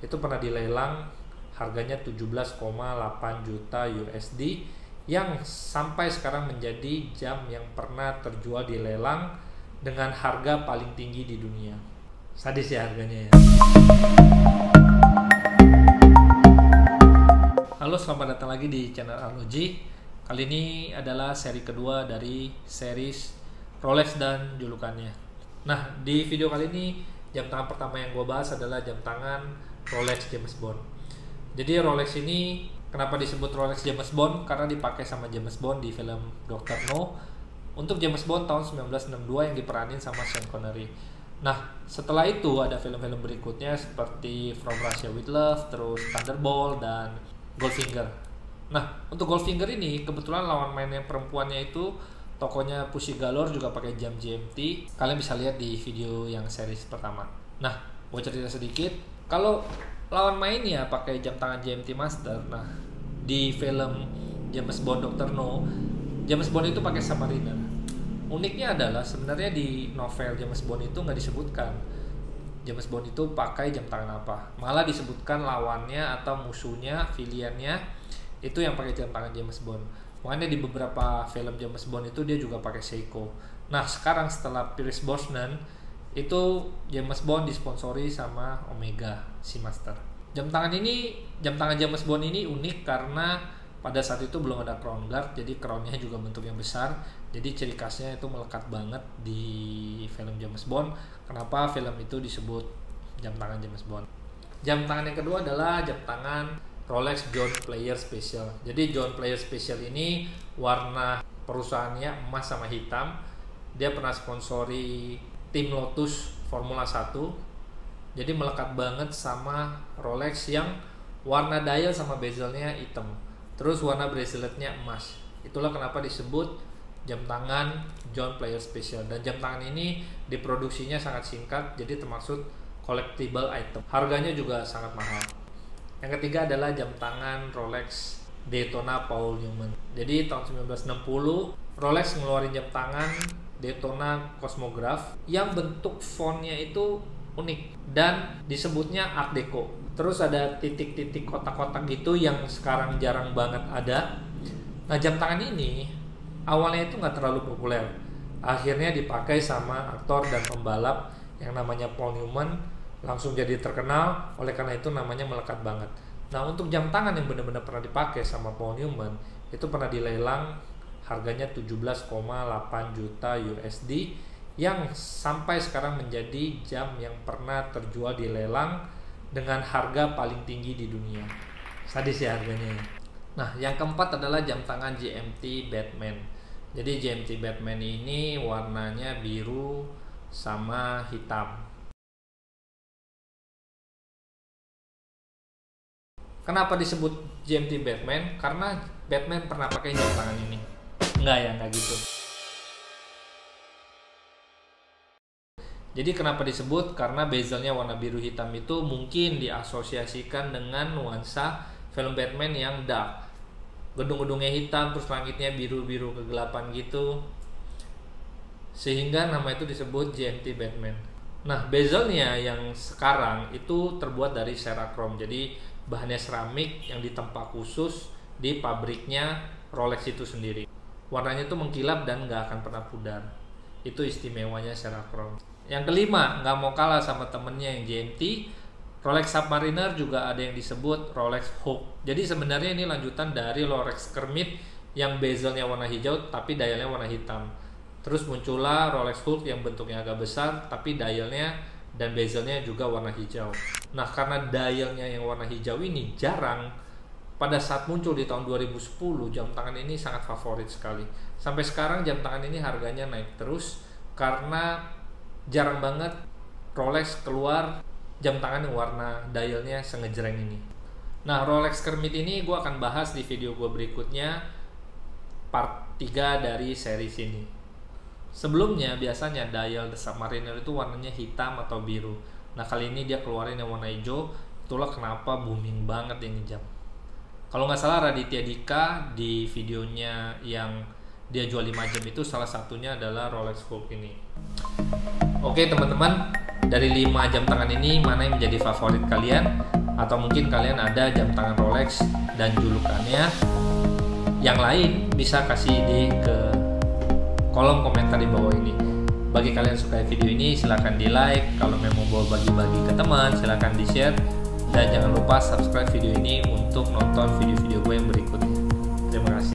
itu pernah dilelang harganya 17,8 juta USD yang sampai sekarang menjadi jam yang pernah terjual di lelang dengan harga paling tinggi di dunia. Sadis ya harganya ya. Halo, selamat datang lagi di channel Arloji. Kali ini adalah seri kedua dari series Rolex dan julukannya. Nah, di video kali ini jam tangan pertama yang gue bahas adalah jam tangan Rolex James Bond. Jadi Rolex ini kenapa disebut Rolex James Bond? Karena dipakai sama James Bond di film Dr. No untuk James Bond tahun 1962 yang diperanin sama Sean Connery. Nah, setelah itu ada film-film berikutnya seperti From Russia with Love, terus Thunderball, dan Goldfinger. Nah, untuk Goldfinger ini kebetulan lawan main yang perempuannya itu tokonya Pussy Galore juga pakai jam GMT. Kalian bisa lihat di video yang series pertama. Nah, gue cerita sedikit. Kalau lawan mainnya pakai jam tangan GMT Master, nah di film James Bond Dr. No, James Bond itu pakai Submariner. Uniknya adalah sebenarnya di novel James Bond itu nggak disebutkan James Bond itu pakai jam tangan apa, malah disebutkan lawannya atau musuhnya, villainnya itu yang pakai jam tangan James Bond. Makanya di beberapa film James Bond itu dia juga pakai Seiko. Nah, sekarang setelah Pierce Brosnan itu James Bond disponsori sama Omega Seamaster. Jam tangan James Bond ini unik karena pada saat itu belum ada crown guard, jadi crownnya juga bentuknya besar. Jadi ciri khasnya itu melekat banget di film James Bond. Kenapa film itu disebut jam tangan James Bond? Jam tangan yang kedua adalah jam tangan Rolex Joint Player Special. Jadi Joint Player Special ini warna perusahaannya emas sama hitam. Dia pernah sponsori tim Lotus Formula 1. Jadi melekat banget sama Rolex yang warna dial sama bezelnya hitam. Terus warna braceletnya emas. Itulah kenapa disebut jam tangan Joint Player Special. Dan jam tangan ini diproduksinya sangat singkat, jadi termasuk collectible item. Harganya juga sangat mahal. Yang ketiga adalah jam tangan Rolex Daytona Paul Newman. Jadi tahun 1960 Rolex ngeluarin jam tangan Daytona Cosmograph yang bentuk fontnya itu unik dan disebutnya Art Deco. Terus ada titik-titik kotak-kotak gitu yang sekarang jarang banget ada. Nah, jam tangan ini awalnya itu nggak terlalu populer. Akhirnya dipakai sama aktor dan pembalap yang namanya Paul Newman, langsung jadi terkenal. Oleh karena itu namanya melekat banget. Nah, untuk jam tangan yang benar-benar pernah dipakai sama Paul Newman itu pernah dilelang harganya 17,8 juta USD yang sampai sekarang menjadi jam yang pernah terjual di lelang dengan harga paling tinggi di dunia. Sadis ya harganya. Nah, yang keempat adalah jam tangan GMT Batman. Jadi GMT Batman ini warnanya biru sama hitam. Kenapa disebut GMT Batman? Karena Batman pernah pakai jam tangan ini. Enggak gitu. Jadi kenapa disebut? Karena bezelnya warna biru hitam itu mungkin diasosiasikan dengan nuansa film Batman yang dark. Gedung-gedungnya hitam, terus langitnya biru-biru kegelapan gitu. Sehingga nama itu disebut GMT Batman. Nah, bezelnya yang sekarang itu terbuat dari Cerachrom. Jadi bahannya seramik yang ditempa khusus di pabriknya Rolex itu sendiri. Warnanya itu mengkilap dan nggak akan pernah pudar. Itu istimewanya Cerachrom. Yang kelima, nggak mau kalah sama temennya yang GMT, Rolex Submariner juga ada yang disebut Rolex Hawk. Jadi sebenarnya ini lanjutan dari Rolex Kermit yang bezelnya warna hijau tapi dialnya warna hitam. Terus muncullah Rolex Hawk yang bentuknya agak besar tapi dialnya dan bezelnya juga warna hijau. Nah, karena dialnya yang warna hijau ini jarang, pada saat muncul di tahun 2010 jam tangan ini sangat favorit sekali. Sampai sekarang jam tangan ini harganya naik terus karena jarang banget Rolex keluar jam tangan yang warna dialnya sengejreng ini. Nah, Rolex Kermit ini gue akan bahas di video gue berikutnya, part 3 dari series ini. Sebelumnya biasanya dial The Submariner itu warnanya hitam atau biru. Nah, kali ini dia keluarin yang warna hijau. Itulah kenapa booming banget ini jam. Kalau nggak salah Raditya Dika di videonya yang dia jual 5 jam itu salah satunya adalah Rolex Hawk ini. Oke teman-teman, dari 5 jam tangan ini mana yang menjadi favorit kalian, atau mungkin kalian ada jam tangan Rolex dan julukannya yang lain, bisa kasih di ke kolom komentar di bawah ini. Bagi kalian yang suka video ini silahkan di like, kalau memang mau bagi-bagi ke teman silahkan di share, dan jangan lupa subscribe video ini untuk nonton video-video gue yang berikutnya. Terima kasih.